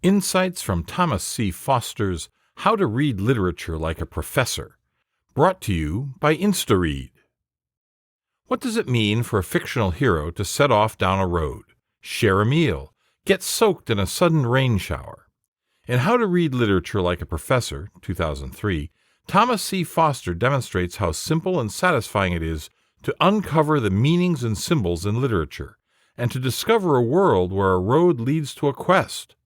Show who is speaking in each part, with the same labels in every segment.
Speaker 1: Insights from Thomas C. Foster's How to Read Literature Like a Professor, brought to you by InstaRead. What does it mean for a fictional hero to set off down a road, share a meal, get soaked in a sudden rain shower? In How to Read Literature Like a Professor, 2003, Thomas C. Foster demonstrates how simple and satisfying it is to uncover the meanings and symbols in literature, and to discover a world where a road leads to a quest.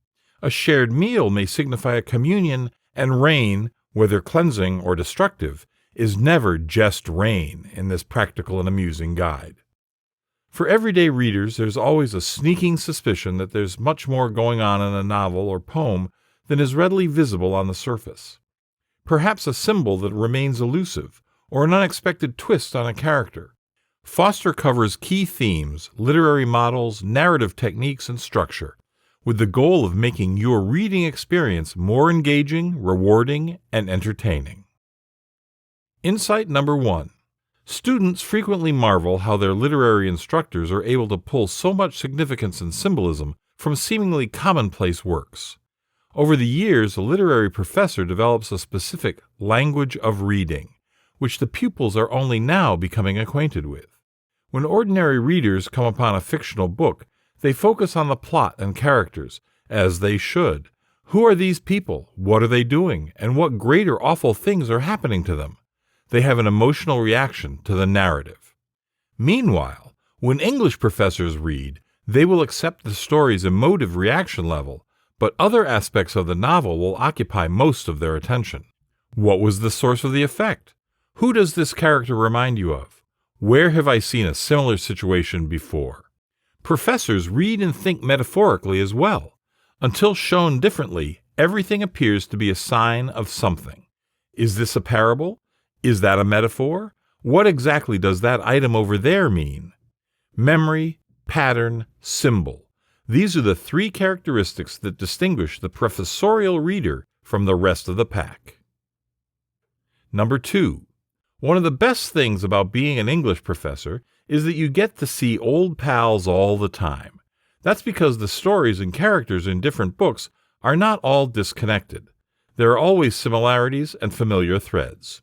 Speaker 1: A shared meal may signify a communion, and rain, whether cleansing or destructive, is never just rain in this practical and amusing guide. For everyday readers, there's always a sneaking suspicion that there's much more going on in a novel or poem than is readily visible on the surface. Perhaps a symbol that remains elusive, or an unexpected twist on a character. Foster covers key themes, literary models, narrative techniques, and structure, with the goal of making your reading experience more engaging, rewarding, and entertaining. Insight number 1. Students frequently marvel how their literary instructors are able to pull so much significance and symbolism from seemingly commonplace works. Over the years, a literary professor develops a specific language of reading, which the pupils are only now becoming acquainted with. When ordinary readers come upon a fictional book, they focus on the plot and characters, as they should. Who are these people? What are they doing? And what great or awful things are happening to them? They have an emotional reaction to the narrative. Meanwhile, when English professors read, they will accept the story's emotive reaction level, but other aspects of the novel will occupy most of their attention. What was the source of the effect? Who does this character remind you of? Where have I seen a similar situation before? Professors read and think metaphorically as well. Until shown differently, everything appears to be a sign of something. Is this a parable? Is that a metaphor? What exactly does that item over there mean? Memory, pattern, symbol. These are the three characteristics that distinguish the professorial reader from the rest of the pack. Number 2. One of the best things about being an English professor is that you get to see old pals all the time. That's because the stories and characters in different books are not all disconnected. There are always similarities and familiar threads.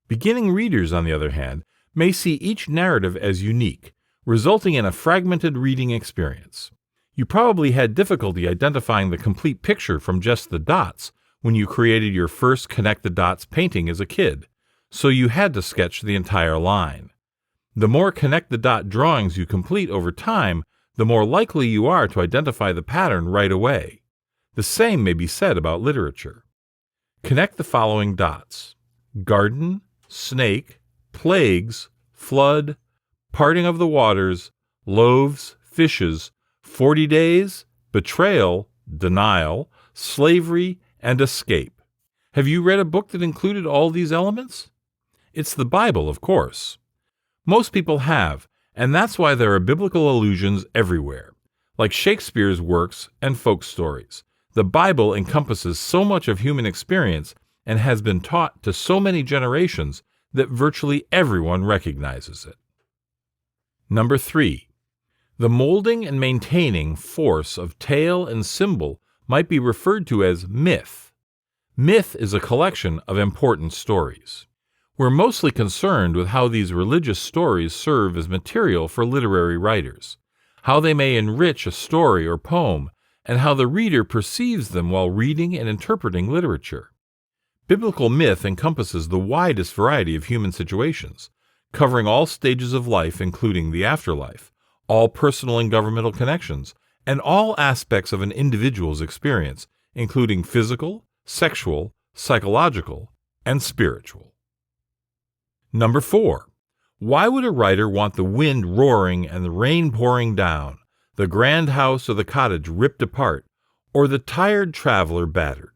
Speaker 1: Beginning readers, on the other hand, may see each narrative as unique, resulting in a fragmented reading experience. You probably had difficulty identifying the complete picture from just the dots when you created your first connect-the-dots painting as a kid, so you had to sketch the entire line. The more connect-the-dot drawings you complete over time, the more likely you are to identify the pattern right away. The same may be said about literature. Connect the following dots: garden, snake, plagues, flood, parting of the waters, loaves, fishes, 40 days, betrayal, denial, slavery, and escape. Have you read a book that included all these elements? It's the Bible, of course. Most people have, and that's why there are biblical allusions everywhere. Like Shakespeare's works and folk stories, the Bible encompasses so much of human experience and has been taught to so many generations that virtually everyone recognizes it. Number 3. The molding and maintaining force of tale and symbol might be referred to as myth. Myth is a collection of important stories. We're mostly concerned with how these religious stories serve as material for literary writers, how they may enrich a story or poem, and how the reader perceives them while reading and interpreting literature. Biblical myth encompasses the widest variety of human situations, covering all stages of life including the afterlife, all personal and governmental connections, and all aspects of an individual's experience, including physical, sexual, psychological, and spiritual. Number 4. Why would a writer want the wind roaring and the rain pouring down, the grand house or the cottage ripped apart, or the tired traveler battered?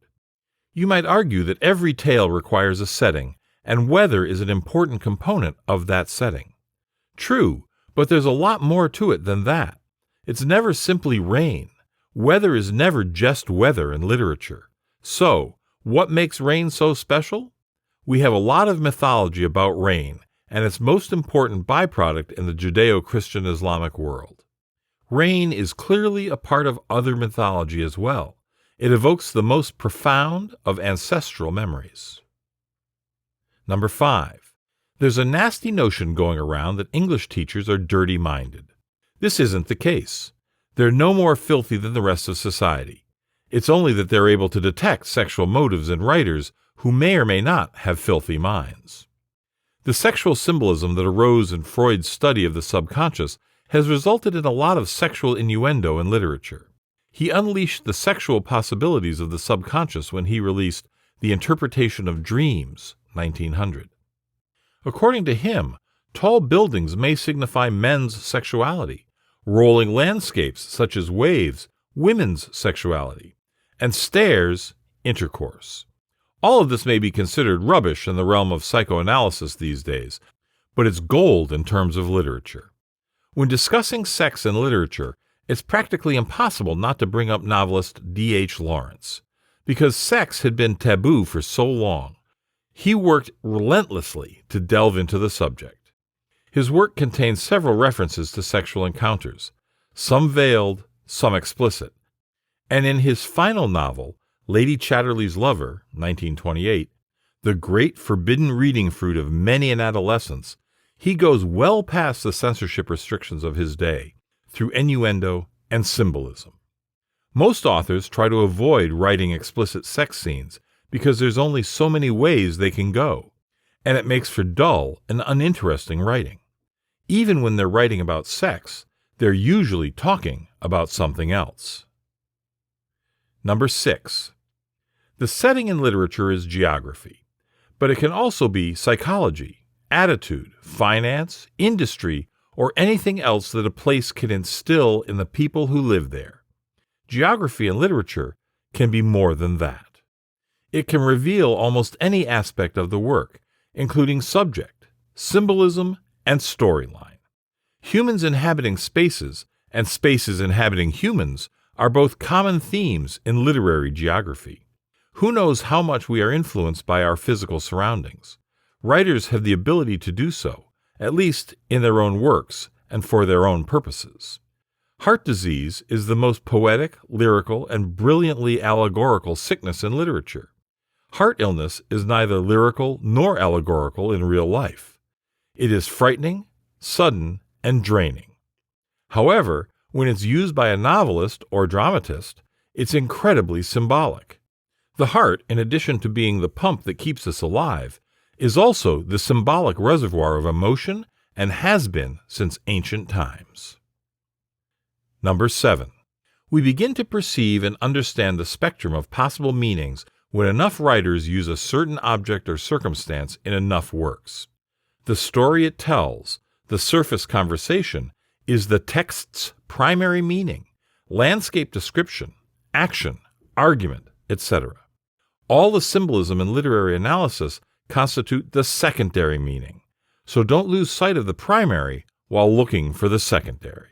Speaker 1: You might argue that every tale requires a setting, and weather is an important component of that setting. True, but there's a lot more to it than that. It's never simply rain. Weather is never just weather in literature. So, what makes rain so special? We have a lot of mythology about rain, and its most important byproduct in the Judeo-Christian Islamic world. Rain is clearly a part of other mythology as well, It evokes the most profound of ancestral memories. Number 5. There's a nasty notion going around that English teachers are dirty-minded. This isn't the case. They're no more filthy than the rest of society. It's only that they're able to detect sexual motives in writers who may or may not have filthy minds. The sexual symbolism that arose in Freud's study of the subconscious has resulted in a lot of sexual innuendo in literature. He unleashed the sexual possibilities of the subconscious when he released The Interpretation of Dreams, 1900. According to him, tall buildings may signify men's sexuality, rolling landscapes such as waves, women's sexuality, and stairs, intercourse. All of this may be considered rubbish in the realm of psychoanalysis these days, but it's gold in terms of literature. When discussing sex in literature, it's practically impossible not to bring up novelist D.H. Lawrence, because sex had been taboo for so long. He worked relentlessly to delve into the subject. His work contains several references to sexual encounters, some veiled, some explicit, and in his final novel, Lady Chatterley's Lover, 1928, the great forbidden reading fruit of many an adolescence, he goes well past the censorship restrictions of his day, through innuendo and symbolism. Most authors try to avoid writing explicit sex scenes because there's only so many ways they can go, and it makes for dull and uninteresting writing. Even when they're writing about sex, they're usually talking about something else. Number 6. The setting in literature is geography, but it can also be psychology, attitude, finance, industry, or anything else that a place can instill in the people who live there. Geography in literature can be more than that. It can reveal almost any aspect of the work, including subject, symbolism, and storyline. Humans inhabiting spaces and spaces inhabiting humans are both common themes in literary geography. Who knows how much we are influenced by our physical surroundings? Writers have the ability to do so, at least in their own works and for their own purposes. Heart disease is the most poetic, lyrical, and brilliantly allegorical sickness in literature. Heart illness is neither lyrical nor allegorical in real life. It is frightening, sudden, and draining. However, when it's used by a novelist or dramatist, it's incredibly symbolic. The heart, in addition to being the pump that keeps us alive, is also the symbolic reservoir of emotion and has been since ancient times. Number 7. We begin to perceive and understand the spectrum of possible meanings when enough writers use a certain object or circumstance in enough works. The story it tells, the surface conversation, is the text's primary meaning, landscape description, action, argument, etc. All the symbolism in literary analysis constitute the secondary meaning, so don't lose sight of the primary while looking for the secondary.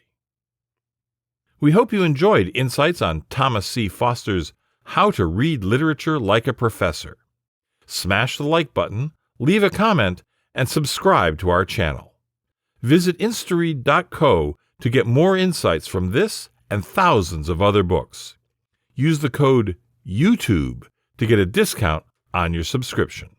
Speaker 1: We hope you enjoyed insights on Thomas C. Foster's How to Read Literature Like a Professor. Smash the like button, leave a comment, and subscribe to our channel. Visit instaread.co to get more insights from this and thousands of other books. Use the code YouTube to get a discount on your subscription.